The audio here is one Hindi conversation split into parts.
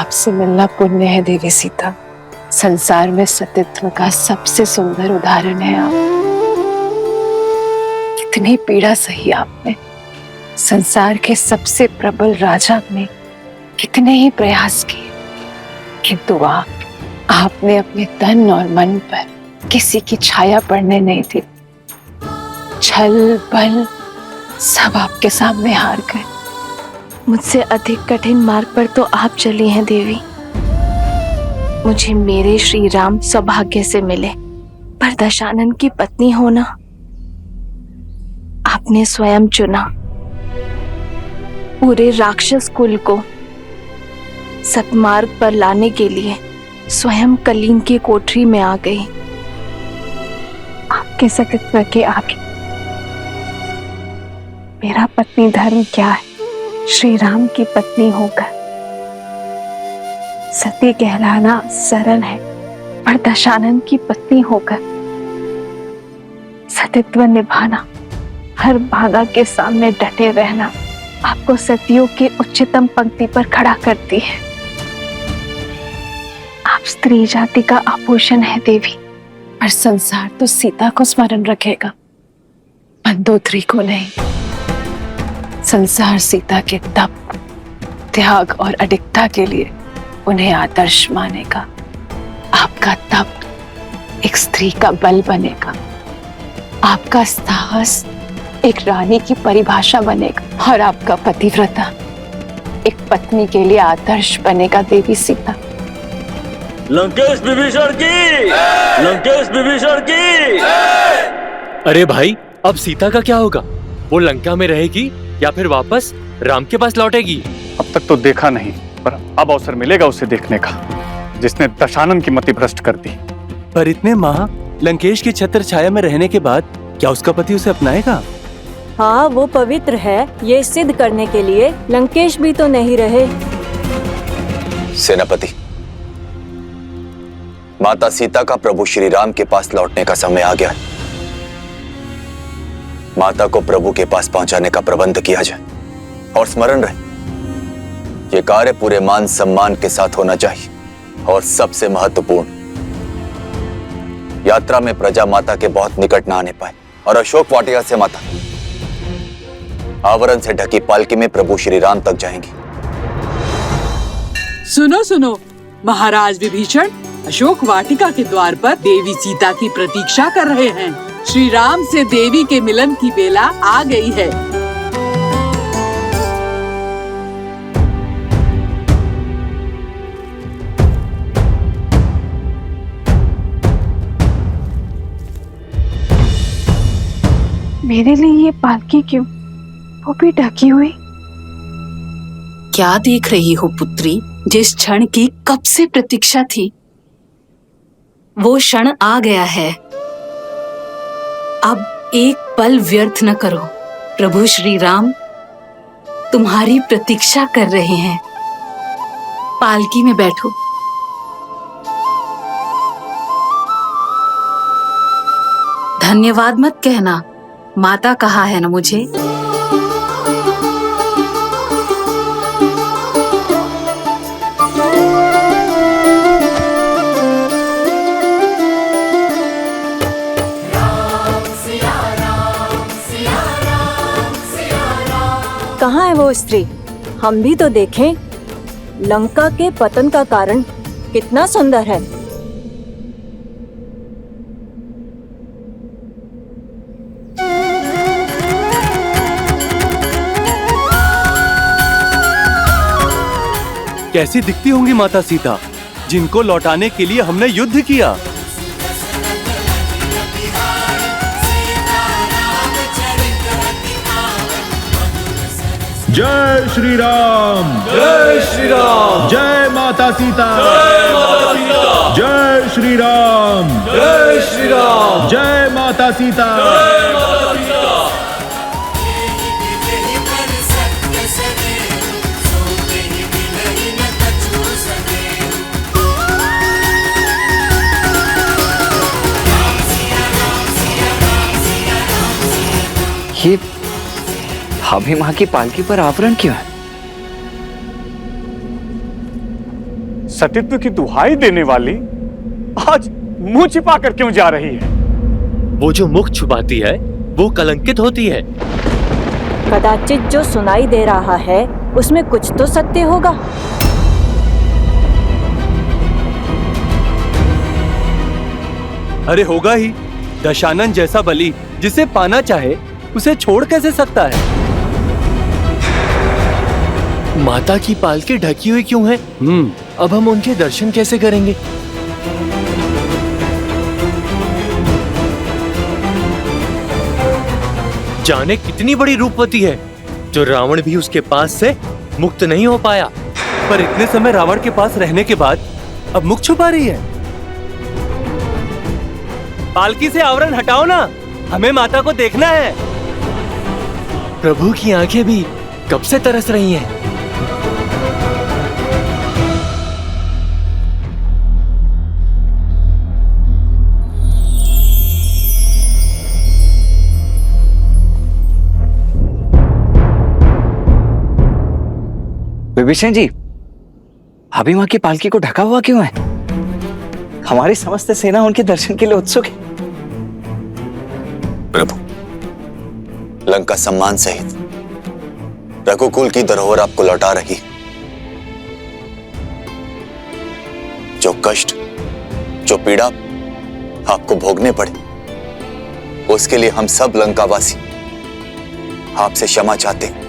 आपसे मिलना पुण्य है देवी सीता। संसार में सतीत्व का सबसे सुंदर उदाहरण है आप। कितनी पीड़ा सही आपने। संसार के सबसे प्रबल राजा ने कितने ही प्रयास किए, किंतु आपने अपने तन और मन पर किसी की छाया पड़ने नहीं दी। छल बल सब आपके सामने हार गए। मुझसे अधिक कठिन मार्ग पर तो आप चली हैं देवी। मुझे मेरे श्री राम सौभाग्य से मिले, पर दशानन की पत्नी होना आपने स्वयं चुना। पूरे राक्षस कुल को सतमार्ग पर लाने के लिए स्वयं कलीन की कोठरी में आ गई। आपके सतीत्व के आगे मेरा पत्नी धर्म क्या है? श्री राम की पत्नी होकर सती कहलाना सरल है, पर दशानन की पत्नी होकर सतीत्व निभाना, हर बाधा के सामने डटे रहना आपको सतियों की उच्चतम पंक्ति पर खड़ा करती है। आप स्त्री जाति का आभूषण है देवी, पर संसार तो सीता को स्मरण रखेगा, मंदोदरी को नहीं। संसार सीता के तप, त्याग और अडिगता के लिए उन्हें आदर्श मानेगा। आपका तप एक स्त्री का बल बनेगा, आपका साहस एक रानी की परिभाषा बनेगा, और आपका पतिव्रता एक पत्नी के लिए आदर्श बनेगा देवी सीता। लंकेश विभीषण की, लंकेश विभीषण की। अरे भाई, अब सीता का क्या होगा? वो लंका में रहेगी या फिर वापस राम के पास लौटेगी? अब तक तो देखा नहीं, पर अब अवसर मिलेगा उसे देखने का, जिसने दशानन की मति भ्रष्ट कर दी। पर इतने माह लंकेश की छत्र छाया में रहने के बाद क्या उसका पति उसे अपनाएगा? हाँ, वो पवित्र है, ये सिद्ध करने के लिए लंकेश भी तो नहीं रहे। सेनापति, माता सीता का प्रभु श्री राम के पास लौटने का समय आ गया है। माता को प्रभु के पास पहुंचाने का प्रबंध किया जाए, और स्मरण रहे, ये कार्य पूरे मान सम्मान के साथ होना चाहिए। और सबसे महत्वपूर्ण, यात्रा में प्रजा माता के बहुत निकट ना आने पाए, और अशोक वाटिका से माता आवरण से ढकी पालकी में प्रभु श्री राम तक जाएंगी। सुनो सुनो, महाराज विभीषण अशोक वाटिका के द्वार पर देवी सीता की प्रतीक्षा कर रहे हैं। श्री राम से देवी के मिलन की बेला आ गई है। मेरे लिए ये पालकी क्यों, वो भी ढकी हुई? क्या देख रही हो पुत्री? जिस क्षण की कब से प्रतीक्षा थी, वो क्षण आ गया है। अब एक पल व्यर्थ न करो। प्रभु श्री राम तुम्हारी प्रतीक्षा कर रहे हैं। पालकी में बैठो। धन्यवाद मत कहना, माता कहा है ना मुझे। कहाँ है वो स्त्री? हम भी तो देखें। लंका के पतन का कारण कितना सुंदर है। कैसी दिखती होंगी माता सीता, जिनको लौटाने के लिए हमने युद्ध किया। जय श्री राम, जय श्री राम, जय माता सीता, जय माता सीता, जय श्री राम, जय श्री राम, जय माता सीता, जय माता सीता। ये भाभी माँ की पालकी पर आवरण क्यों है? सतीत्व की दुहाई देने वाली आज मुंह छिपा कर क्यों जा रही है? वो जो मुख छुपाती है वो कलंकित होती है। कदाचित जो सुनाई दे रहा है उसमें कुछ तो सत्य होगा। अरे होगा ही। दशानन जैसा बलि जिसे पाना चाहे उसे छोड़ कैसे सकता है? माता की पालकी ढकी हुई क्यों है? अब हम उनके दर्शन कैसे करेंगे? जाने कितनी बड़ी रूपवती है जो रावण भी उसके पास से मुक्त नहीं हो पाया। पर इतने समय रावण के पास रहने के बाद अब मुख छुपा रही है। पालकी से आवरण हटाओ ना, हमें माता को देखना है। प्रभु की आंखें भी कब से तरस रही हैं। विभीषण जी, अभी मां की पालकी को ढका हुआ क्यों है? हमारी समस्त सेना उनके दर्शन के लिए उत्सुक है। प्रभु, लंका सम्मान सहित रघुकुल की धरोहर आपको लौटा रही। जो कष्ट, जो पीड़ा आपको भोगने पड़े, उसके लिए हम सब लंकावासी आपसे क्षमा चाहते हैं।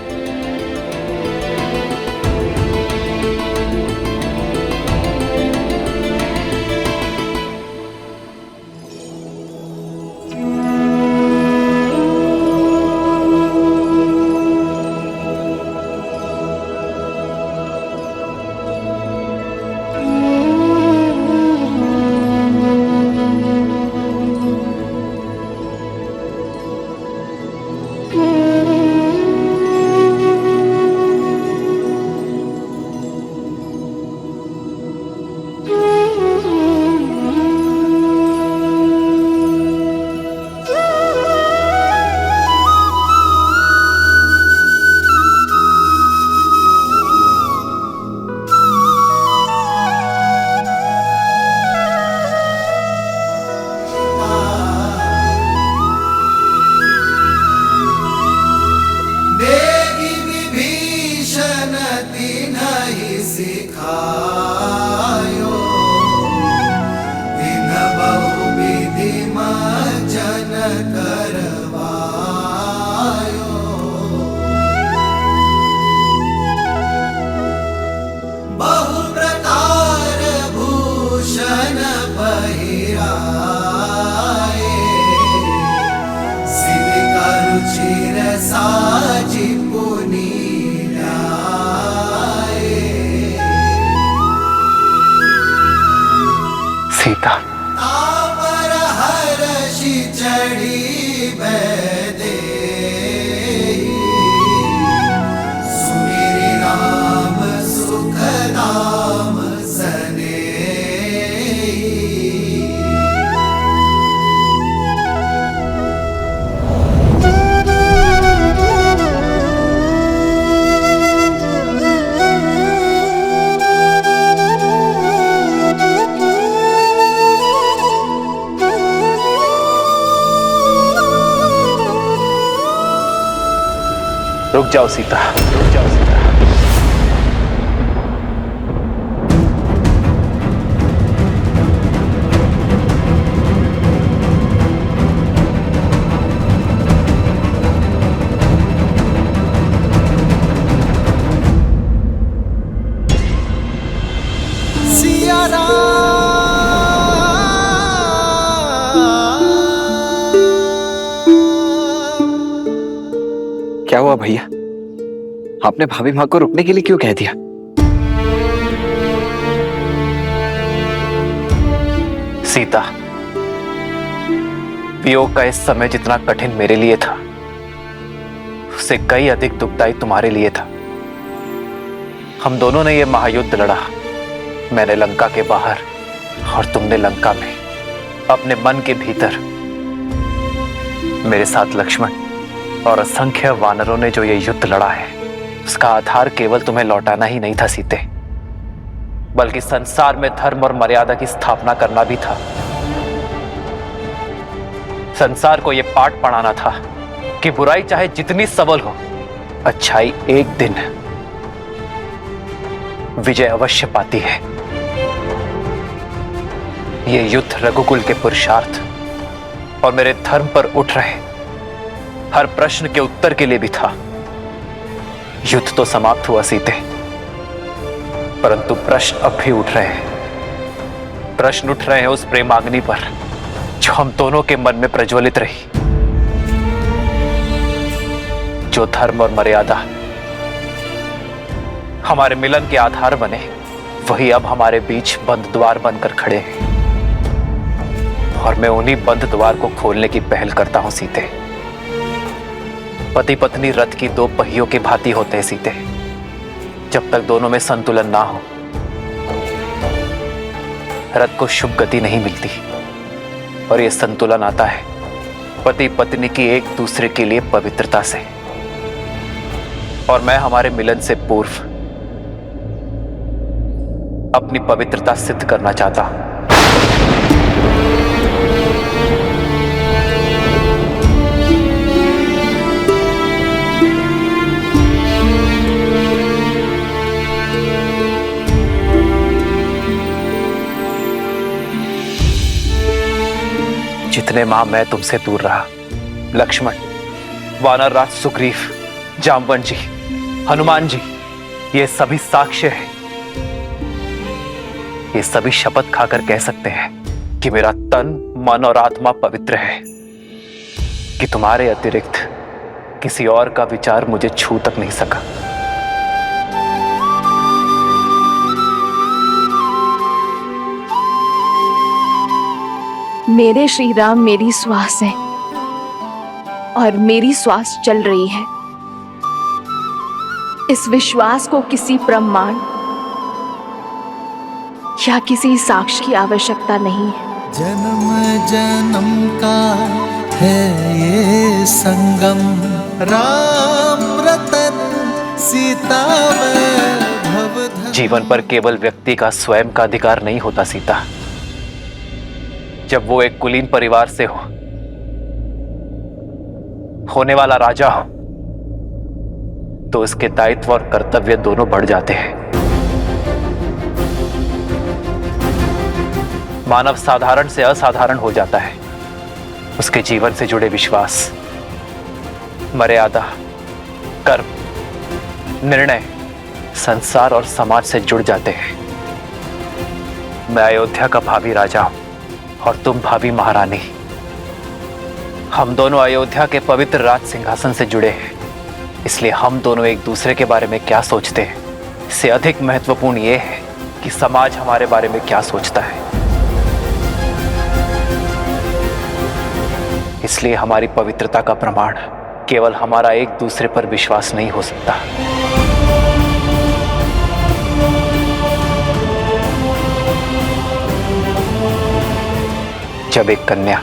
सीता, रुक जाओ सीता, रुक जाओ सीता। क्या हुआ भैया? आपने भाभी माँ को रुकने के लिए क्यों कह दिया? सीता, वियोग का इस समय जितना कठिन मेरे लिए था, उससे कई अधिक दुखदायी तुम्हारे लिए था। हम दोनों ने यह महायुद्ध लड़ा, मैंने लंका के बाहर और तुमने लंका में, अपने मन के भीतर। मेरे साथ लक्ष्मण और असंख्य वानरों ने जो ये युद्ध लड़ा है, उसका आधार केवल तुम्हें लौटाना ही नहीं था सीते, बल्कि संसार में धर्म और मर्यादा की स्थापना करना भी था। संसार को यह पाठ पढ़ाना था कि बुराई चाहे जितनी सबल हो, अच्छाई एक दिन विजय अवश्य पाती है। यह युद्ध रघुकुल के पुरुषार्थ और मेरे धर्म पर उठ रहे हर प्रश्न के उत्तर के लिए भी था। युद्ध तो समाप्त हुआ सीते, परंतु प्रश्न अब भी उठ रहे हैं। प्रश्न उठ रहे हैं उस प्रेमाग्नि पर जो हम दोनों के मन में प्रज्वलित रही। जो धर्म और मर्यादा हमारे मिलन के आधार बने, वही अब हमारे बीच बंद द्वार बनकर खड़े हैं। और मैं उन्हीं बंद द्वार को खोलने की पहल करता हूं सीते। पति पत्नी रथ की दो पहियों के भांति होते हैं सीते। जब तक दोनों में संतुलन ना हो, रथ को शुभ गति नहीं मिलती। और यह संतुलन आता है पति पत्नी की एक दूसरे के लिए पवित्रता से। और मैं हमारे मिलन से पूर्व अपनी पवित्रता सिद्ध करना चाहता हूं। जितने माह मैं तुमसे दूर रहा, लक्ष्मण, वानर राज सुग्रीव, जामवंत जी, हनुमान जी, ये सभी साक्ष्य हैं। ये सभी शपथ खाकर कह सकते हैं कि मेरा तन, मन और आत्मा पवित्र है, कि तुम्हारे अतिरिक्त किसी और का विचार मुझे छू तक नहीं सका। मेरे श्री राम मेरी श्वास है और मेरी श्वास चल रही है। इस विश्वास को किसी प्रमाण या किसी साक्ष्य की आवश्यकता नहीं है। जन्म जन्म का है ये संगम, राम रतन सीता वैभव। जीवन पर केवल व्यक्ति का स्वयं का अधिकार नहीं होता सीता। जब वो एक कुलीन परिवार से होने वाला राजा हो, तो उसके दायित्व और कर्तव्य दोनों बढ़ जाते हैं। मानव साधारण से असाधारण हो जाता है। उसके जीवन से जुड़े विश्वास, मर्यादा, कर्म, निर्णय संसार और समाज से जुड़ जाते हैं। मैं अयोध्या का भावी राजा हूं और तुम भावी महारानी। हम दोनों अयोध्या के पवित्र राज सिंहासन से जुड़े हैं। इसलिए हम दोनों एक दूसरे के बारे में क्या सोचते हैं, इससे अधिक महत्वपूर्ण यह है कि समाज हमारे बारे में क्या सोचता है। इसलिए हमारी पवित्रता का प्रमाण केवल हमारा एक दूसरे पर विश्वास नहीं हो सकता। जब एक कन्या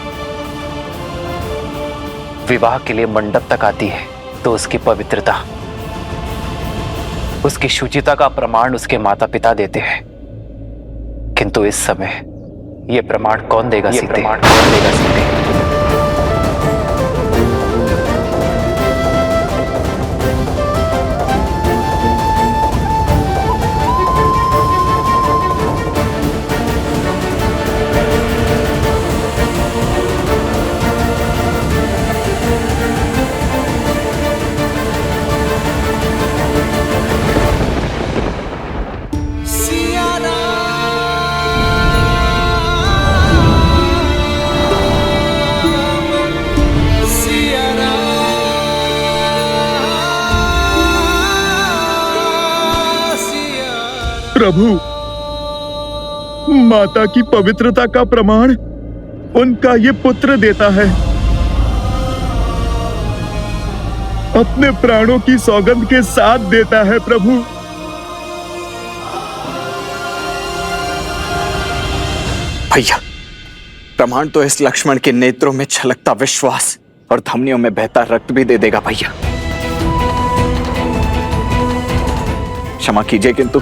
विवाह के लिए मंडप तक आती है, तो उसकी पवित्रता, उसकी शुचिता का प्रमाण उसके माता पिता देते हैं। किंतु इस समय यह प्रमाण कौन देगा सीते? प्रभु, माता की पवित्रता का प्रमाण उनका ये पुत्र देता है। अपने प्राणों की सौगंध के साथ देता है प्रभु। भैया, प्रमाण तो इस लक्ष्मण के नेत्रों में छलकता विश्वास और धमनियों में बहता रक्त भी दे देगा भैया। क्षमा कीजिए, किंतु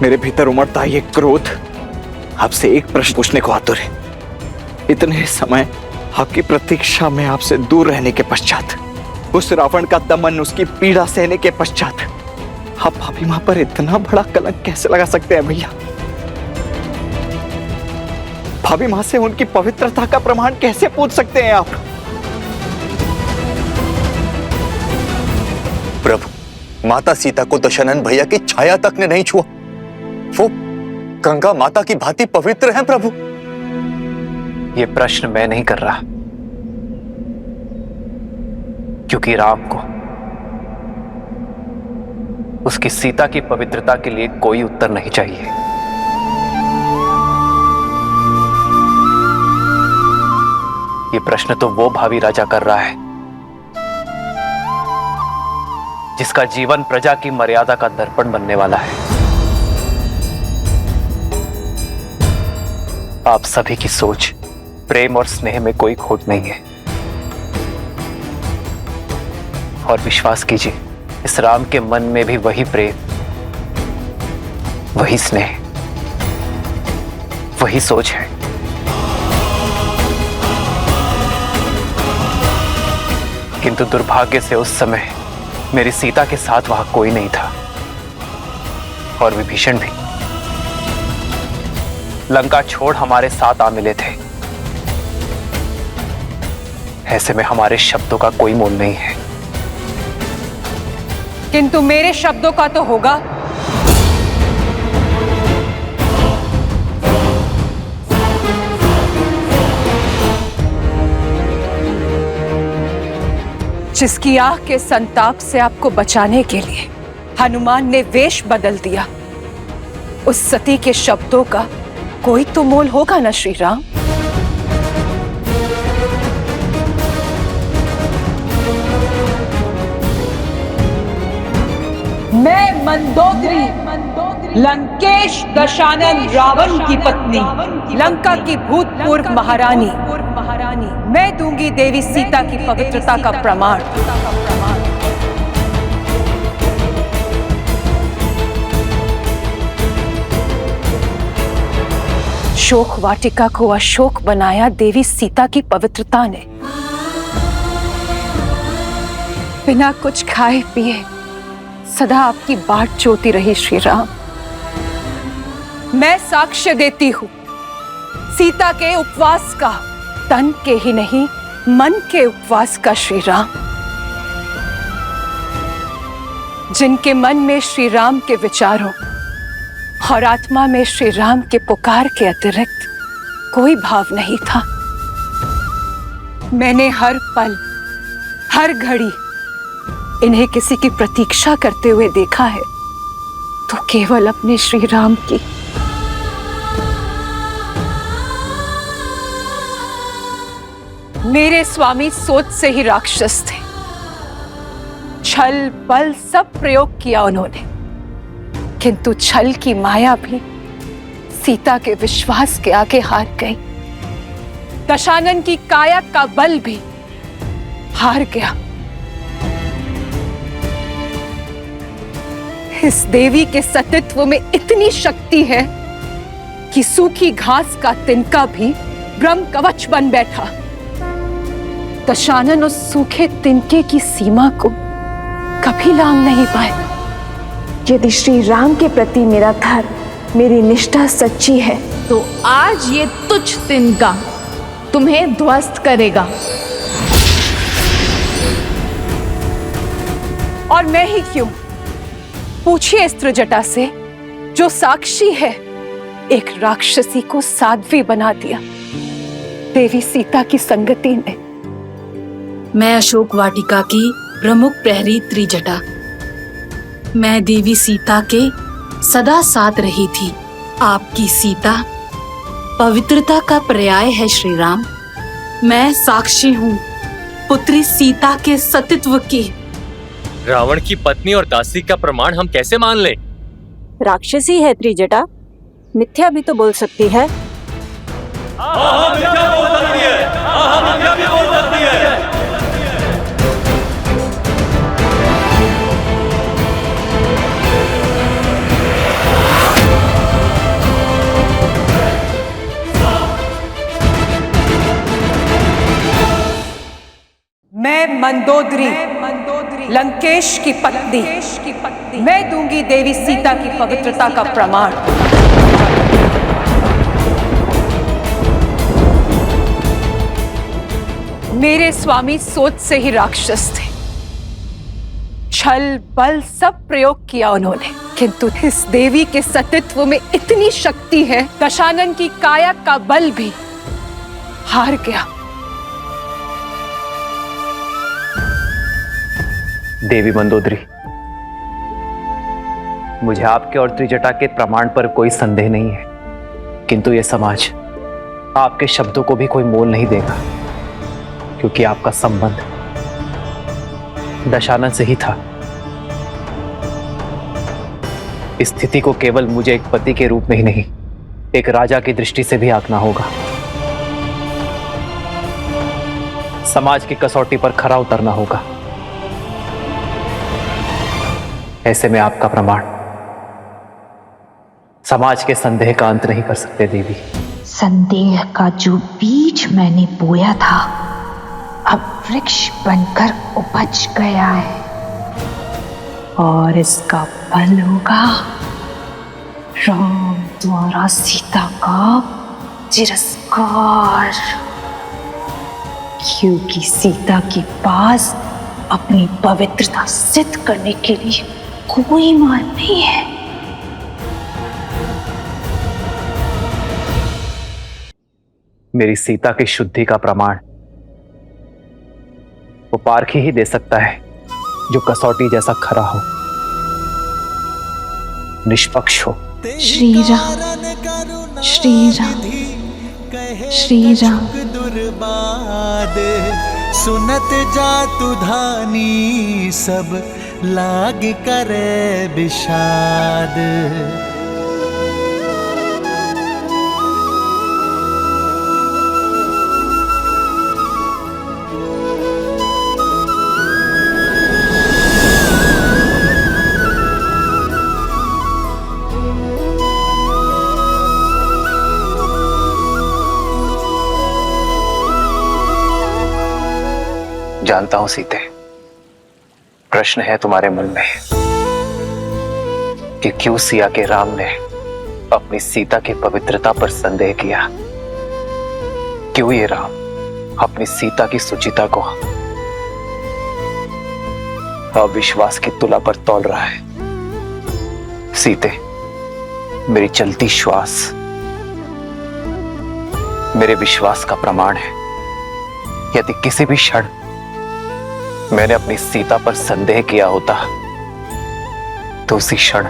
मेरे भीतर उमड़ता ये क्रोध आपसे एक प्रश्न पूछने को आतुर है। इतने समय आपकी प्रतीक्षा में आपसे दूर रहने के पश्चात, उस रावण का दमन, उसकी पीड़ा सहने के पश्चात आप भाभी मां पर इतना बड़ा कलंक कैसे लगा सकते हैं भैया? भाभी मां से उनकी पवित्रता का प्रमाण कैसे पूछ सकते हैं आप? प्रभु, माता सीता को दशानन भैया की छाया तक ने नहीं छुआ। वो गंगा माता की भांति पवित्र हैं प्रभु। ये प्रश्न मैं नहीं कर रहा, क्योंकि राम को उसकी सीता की पवित्रता के लिए कोई उत्तर नहीं चाहिए। ये प्रश्न तो वो भावी राजा कर रहा है जिसका जीवन प्रजा की मर्यादा का दर्पण बनने वाला है। आप सभी की सोच, प्रेम और स्नेह में कोई खोट नहीं है। और विश्वास कीजिए, इस राम के मन में भी वही प्रेम, वही स्नेह, वही सोच है। किंतु दुर्भाग्य से उस समय मेरी सीता के साथ वहां कोई नहीं था, और विभीषण भी लंका छोड़ हमारे साथ आ मिले थे। ऐसे में हमारे शब्दों का कोई मोल नहीं है। किंतु मेरे शब्दों का तो होगा। जिसकी आंख के संताप से आपको बचाने के लिए हनुमान ने वेश बदल दिया, उस सती के शब्दों का कोई तो मोल होगा ना श्री राम? मैं मंदोदरी, लंकेश दशानन रावण की पत्नी, लंका की भूतपूर्व महारानी, मैं दूंगी देवी सीता की पवित्रता का प्रमाण। शोक वाटिका को अशोक बनाया देवी सीता की पवित्रता ने। बिना कुछ खाए पिए सदा आपकी बाट जोती रही श्री राम। मैं साक्ष्य देती हूं सीता के उपवास का, तन के ही नहीं मन के उपवास का श्री राम। जिनके मन में श्री राम के विचारों और आत्मा में श्री राम के पुकार के अतिरिक्त कोई भाव नहीं था। मैंने हर पल, हर घड़ी इन्हें किसी की प्रतीक्षा करते हुए देखा है, तो केवल अपने श्री राम की। मेरे स्वामी सोच से ही राक्षस थे। छल बल सब प्रयोग किया उन्होंने, किंतु छल की माया भी सीता के विश्वास के आगे हार गई। दशानन की काया का बल भी हार गया। इस देवी के सतीत्व में इतनी शक्ति है कि सूखी घास का तिनका भी ब्रह्म कवच बन बैठा। दशानन उस सूखे तिनके की सीमा को कभी लांघ नहीं पाए। यदि श्री राम के प्रति मेरा धर्म, मेरी निष्ठा सच्ची है, तो आज ये तुच्छ तिनका तुम्हें ध्वस्त करेगा। और मैं ही क्यों? पूछिए स्त्रजटा से, जो साक्षी है, एक राक्षसी को साध्वी बना दिया देवी सीता की संगति ने। मैं अशोक वाटिका की प्रमुख प्रहरी त्रिजटा, मैं देवी सीता के सदा साथ रही थी। आपकी सीता पवित्रता का पर्याय है श्री राम। मैं साक्षी हूँ पुत्री सीता के सतीत्व की। रावण की पत्नी और दासी का प्रमाण हम कैसे मान लें? राक्षसी है त्रिजटा, मिथ्या भी तो बोल सकती है। मिथ्या बोल सकती है। मंदोदरी लंकेश की पत्नी मैं दूंगी देवी सीता की पवित्रता का प्रमाण। मेरे स्वामी सोच से ही राक्षस थे, छल बल सब प्रयोग किया उन्होंने, किंतु इस देवी के सतीत्व में इतनी शक्ति है, दशानन की काया का बल भी हार गया। देवी मंदोदरी, मुझे आपके और त्रिजटा के प्रमाण पर कोई संदेह नहीं है, किंतु यह समाज आपके शब्दों को भी कोई मोल नहीं देगा, क्योंकि आपका संबंध दशानन से ही था। इस स्थिति को केवल मुझे एक पति के रूप में ही नहीं, एक राजा की दृष्टि से भी आंकना होगा। समाज की कसौटी पर खरा उतरना होगा। ऐसे में आपका प्रमाण समाज के संदेह का अंत नहीं कर सकते देवी। संदेह का जो बीज मैंने बोया था अब वृक्ष बनकर उपज गया है, और इसका फल होगा राम द्वारा सीता का तिरस्कार, क्योंकि सीता के पास अपनी पवित्रता सिद्ध करने के लिए कोई मार्ग नहीं है। मेरी सीता की शुद्धि का प्रमाण वो पारखी ही दे सकता है, जो कसौटी जैसा खरा हो, निष्पक्ष हो। श्री राम श्री राम श्री राम। दुर्बाद सुनत जातु धानी सब लाग करे विषाद। जानता हूं सीते, प्रश्न है तुम्हारे मन में कि क्यों सिया के राम ने अपनी सीता की पवित्रता पर संदेह किया, क्यों ये राम अपनी सीता की सुचिता को अविश्वास की तुला पर तौल रहा है। सीते, मेरी चलती श्वास मेरे विश्वास का प्रमाण है। यदि किसी भी क्षण मैंने अपनी सीता पर संदेह किया होता तो उसी क्षण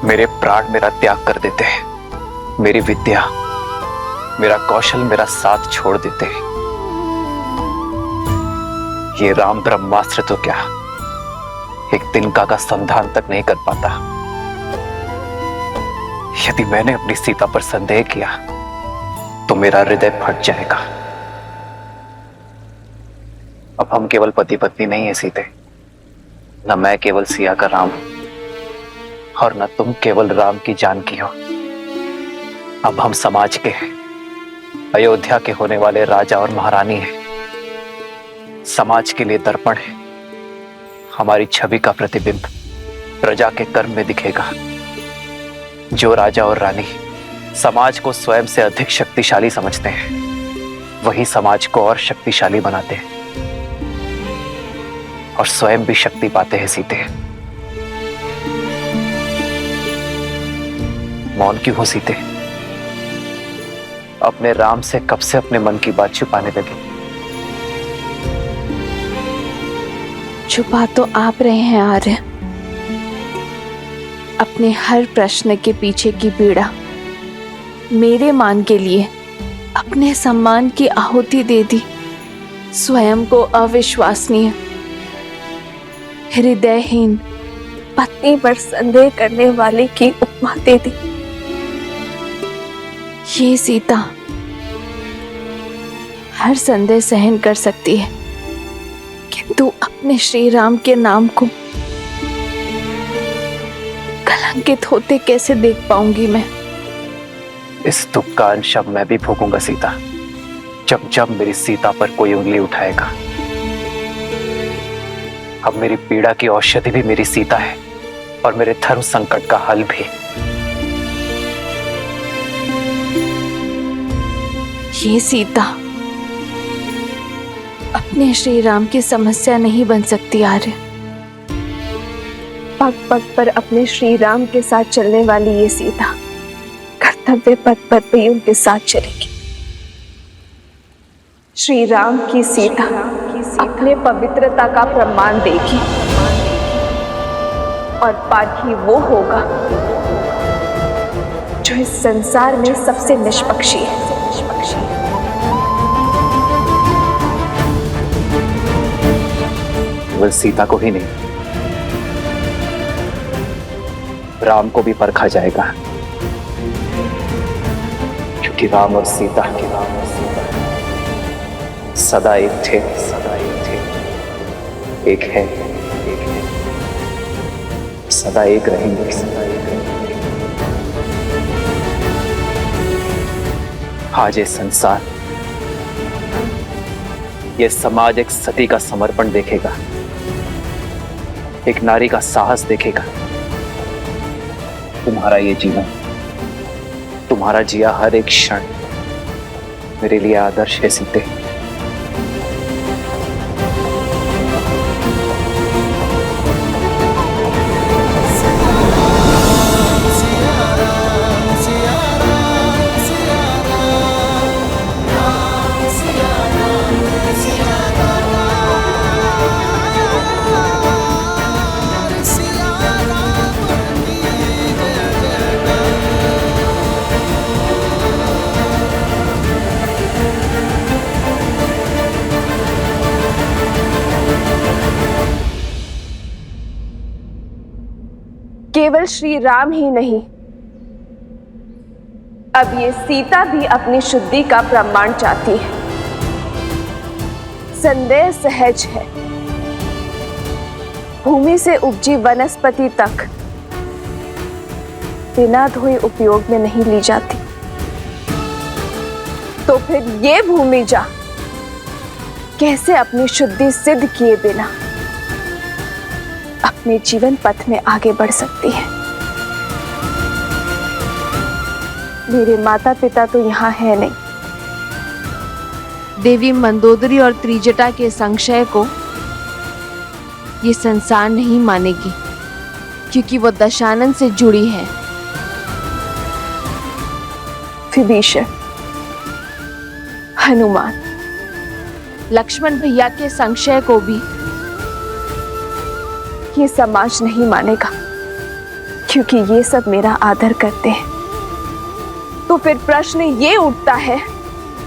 मेरे प्राण मेरा त्याग कर देते, मेरी विद्या मेरा कौशल मेरा साथ छोड़ देते। ये राम ब्रह्मास्त्र तो क्या एक तिनका का संधान तक नहीं कर पाता। यदि मैंने अपनी सीता पर संदेह किया तो मेरा हृदय फट जाएगा। अब हम केवल पति पत्नी नहीं है सीते, न मैं केवल सिया का राम और न तुम केवल राम की जानकी हो। अब हम समाज के हैं, अयोध्या के होने वाले राजा और महारानी हैं। समाज के लिए दर्पण है, हमारी छवि का प्रतिबिंब प्रजा के कर्म में दिखेगा। जो राजा और रानी समाज को स्वयं से अधिक शक्तिशाली समझते हैं, वही समाज को और शक्तिशाली बनाते हैं और स्वयं भी शक्ति पाते हैं। सीते, मौन क्यों हो सीते? अपने राम से कब से अपने मन की बात छुपाने लगे? छुपा तो आप रहे हैं आर्य। अपने हर प्रश्न के पीछे की पीड़ा मेरे मान के लिए अपने सम्मान की आहुति दे दी। स्वयं को अविश्वसनीय, हृदयहीन पत्नी पर संदेह करने वाले की उपमा दे दी। ये सीता हर संदेह सहन कर सकती है, किंतु अपने श्री राम के नाम को कलंकित होते कैसे देख पाऊंगी मैं? इस दुख का अंश अब मैं भी भोगूंगा सीता। जब जब मेरी सीता पर कोई उंगली उठाएगा। अब मेरी पीड़ा की औषधि भी मेरी सीता है और मेरे धर्म संकट का हल भी। ये सीता अपने श्री राम की समस्या नहीं बन सकती आर्य। पग पग पर अपने श्री राम के साथ चलने वाली ये सीता कर्तव्य पथ पर भी उनके साथ चलेगी। श्री राम की सीता अपने पवित्रता का प्रमाण देगी और पाठी वो होगा जो इस संसार में सबसे निष्पक्षी है। केवल सीता को ही नहीं, राम को भी परखा जाएगा, क्योंकि राम और सीता सदा एक थे, एक है, सदा एक रहेंगे। आज ये संसार, ये समाज एक सती का समर्पण देखेगा, एक नारी का साहस देखेगा। तुम्हारा ये जीवन, तुम्हारा जिया हर एक क्षण मेरे लिए आदर्श है सीते। केवल श्री राम ही नहीं, अब ये सीता भी अपनी शुद्धि का प्रमाण चाहती है। संदेह सहज है, भूमि से उपजी वनस्पति तक बिना धोए उपयोग में नहीं ली जाती। तो फिर ये भूमि जा कैसे अपनी शुद्धि सिद्ध किए बिना अपने जीवन पथ में आगे बढ़ सकती है? मेरे माता पिता तो यहाँ है नहीं। देवी मंदोदरी और त्रिजटा के संशय को ये संसार नहीं मानेगी, क्योंकि वो दशानन से जुड़ी है। विभीषण, हनुमान, लक्ष्मण भैया के संशय को भी ये समाज नहीं मानेगा, क्योंकि ये सब मेरा आदर करते हैं। तो फिर प्रश्न ये उठता है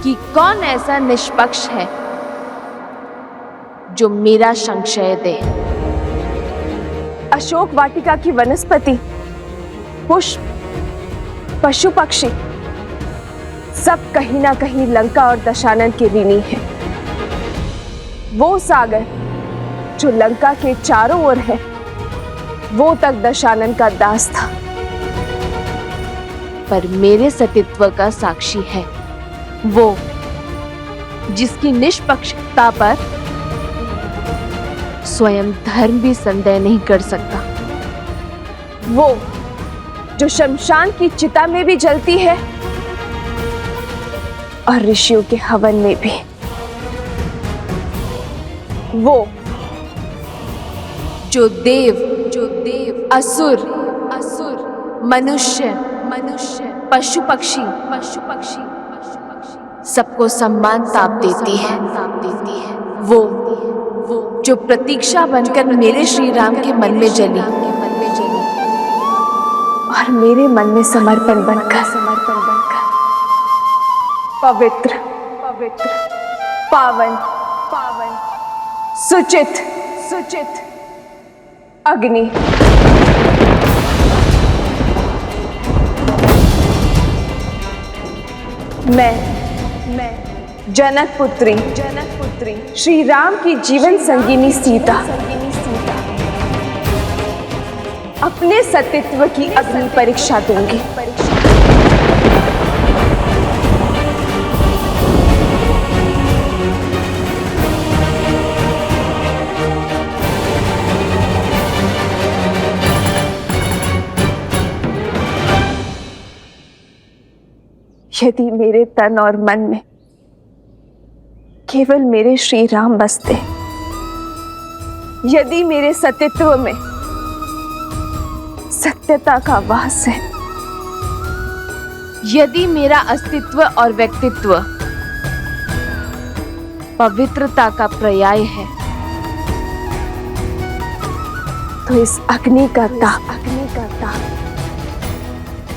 कि कौन ऐसा निष्पक्ष है जो मेरा संशय दे? अशोक वाटिका की वनस्पति, पुष्प, पशु पक्षी सब कहीं ना कहीं लंका और दशानन के ऋणी हैं। वो सागर जो लंका के चारों ओर है, वो तक दशानन का दास था, पर मेरे सतीत्व का साक्षी है वो जिसकी निष्पक्षता पर स्वयं धर्म भी संदेह नहीं कर सकता, वो जो शमशान की चिता में भी जलती है और ऋषियों के हवन में भी, वो जो देव असुर मनुष्य पशु पक्षी सबको सम्मान ताप देती है, वो जो प्रतीक्षा बनकर मेरे श्री राम के मन में जली और मेरे मन में समर्पण बनकर पवित्र पावन सुचित अग्नि, मैं जनक पुत्री श्री राम की जीवन संगिनी सीता अपने सतीत्व की अग्नि परीक्षा दूंगी। यदि मेरे तन और मन में केवल मेरे श्री राम बसते, यदि मेरे सत्यत्व में सत्यता का वास है, यदि मेरा अस्तित्व और व्यक्तित्व पवित्रता का पर्याय है, तो इस अग्नि का ताप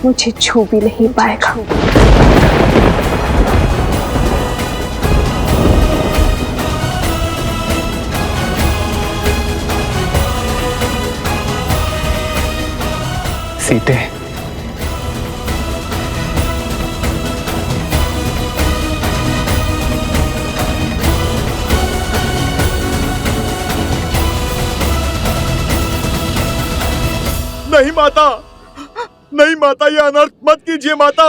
मुझे छू भी नहीं पाएगा। सीते, नहीं माता, नहीं माता, ये अनर्थ मत कीजिए माता।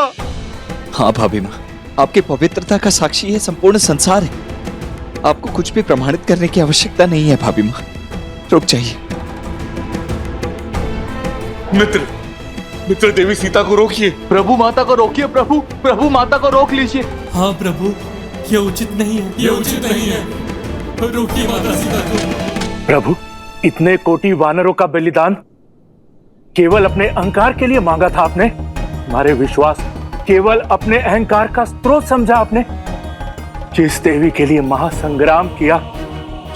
हाँ भाभी माँ, आपकी पवित्रता का साक्षी है संपूर्ण संसार है। आपको कुछ भी प्रमाणित करने की आवश्यकता नहीं है भाभी माँ, रुक जाइए। मित्र देवी सीता को रोकिए। प्रभु माता को रोकिए। प्रभु माता को रोक लीजिए। हाँ प्रभु, ये उचित नहीं है, ये उचित नहीं है। रोकिए माता सीता को। प्रभु, इतने कोटि वानरों का बलिदान केवल अपने अहंकार के लिए मांगा था आपने? हमारे विश्वास केवल अपने अहंकार का स्रोत समझा आपने? जिस देवी के लिए महासंग्राम किया,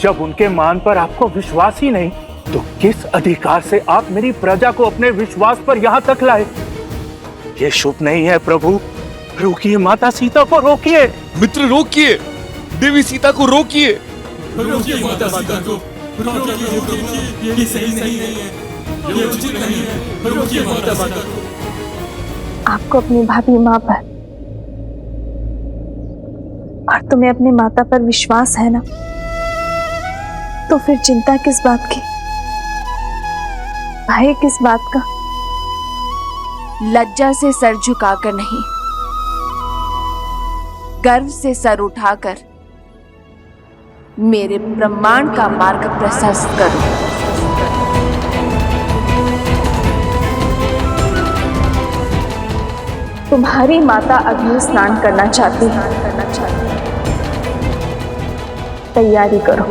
जब उनके मान पर आपको विश्वास ही नहीं, तो किस अधिकार से आप मेरी प्रजा को अपने विश्वास पर यहां तक लाए? ये शुभ नहीं है प्रभु। रोकिए माता सीता को, रोकिए। मित्र रोकिए, देवी सीता को रोकिए। रोकिए माता सीता को, रोकिए, ये सही नहीं है, ये उचित नहीं है। रोकिए माता सीता को। आपको अपनी भाभी माँ पर और तुम्हें अपने माता पर विश्वास है ना, तो फिर चिंता किस बात की, भय किस बात का? लज्जा से सर झुकाकर नहीं, गर्व से सर उठाकर मेरे ब्रह्मांड का मार्ग प्रशस्त करो। तुम्हारी माता अग्नि स्नान करना चाहती है, तैयारी करो।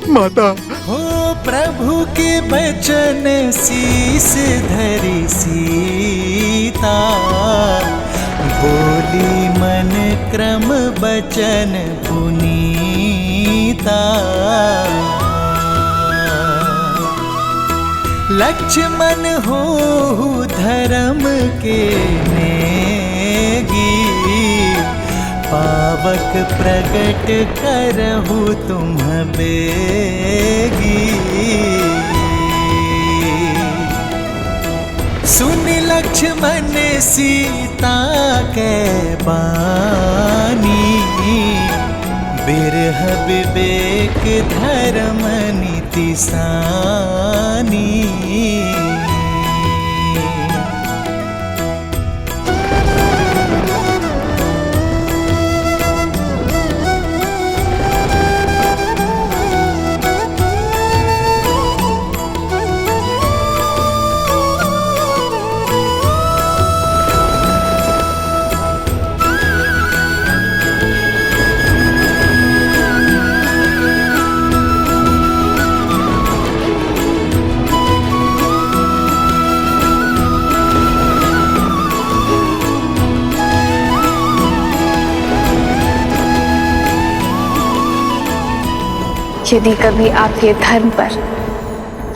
माता, हो प्रभु के बचन शीस धरी सीता, बोली मन क्रम बचन पुनीता। लक्ष्मण हो धर्म के नेगी, पावक प्रगट करहु तुम बेगी। सुन लक्ष्मण सीता के बानी, बिरह विवेक धर्म नीति सानी। यदि कभी आपके धर्म पर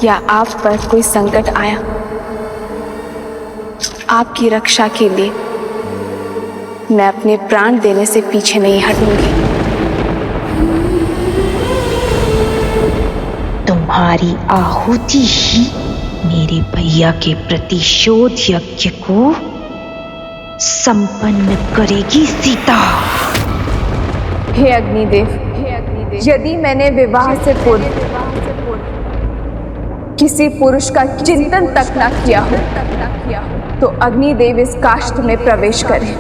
या आप पर कोई संकट आया, आपकी रक्षा के लिए मैं अपने प्राण देने से पीछे नहीं हटूंगी। तुम्हारी आहुति ही मेरे भैया के प्रतिशोध यज्ञ को संपन्न करेगी सीता। हे अग्निदेव, यदि मैंने विवाह से पूर्व किसी पुरुष का चिंतन तक न किया हो तो अग्निदेव इस काष्ठ में प्रवेश करें।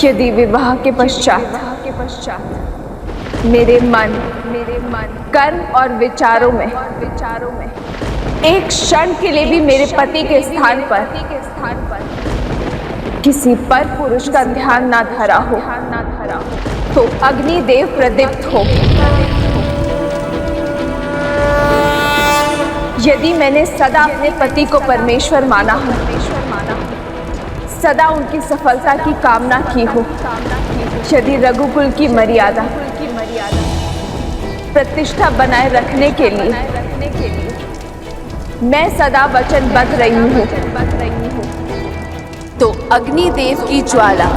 यदि विवाह के पश्चात मेरे मन, कर्म और विचारों में एक क्षण के लिए भी मेरे पति के स्थान पर किसी पर पुरुष का ध्यान ना धरा हो तो अग्निदेव प्रदीप्त हो। यदि मैंने सदा अपने पति को परमेश्वर माना हो, सदा उनकी सफलता की कामना की हो, यदि रघुकुल की मर्यादा प्रतिष्ठा बनाए रखने के लिए मैं सदा वचनबद्ध रही हूँ तो अग्निदेव की ज्वाला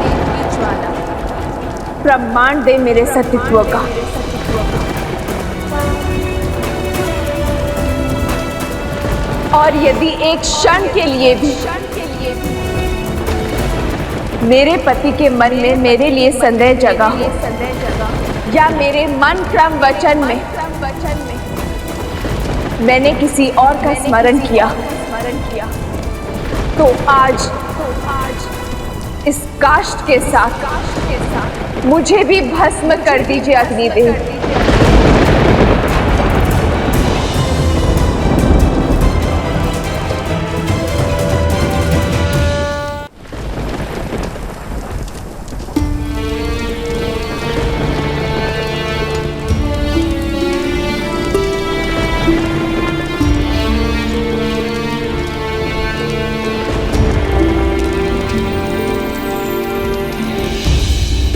प्रमाण दे मेरे सतीत्व का। और यदि एक क्षण के लिए भी मेरे पति के मन में मेरे लिए संदेह जगा हो या मेरे मन क्रम वचन में मैंने किसी और का स्मरण किया तो आज इस काष्ठ के साथ मुझे भी भस्म कर दीजिए अग्निदेव।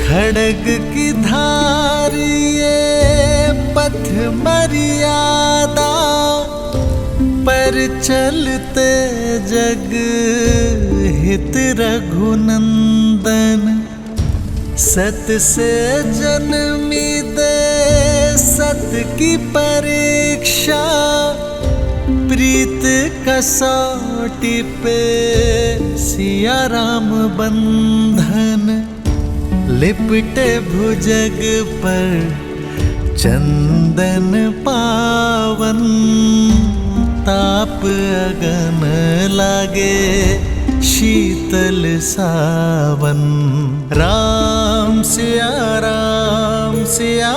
खड़ग की धार ये पथ मर्यादा पर चलते जग हित रघुनंदन। सत से जन्मी दे सत की परीक्षा प्रीत कसौटी पे सिया राम बंधन। लिपटे भुजग पर चंदन पावन ताप अगन लागे शीतल सावन। राम सिया राम सिया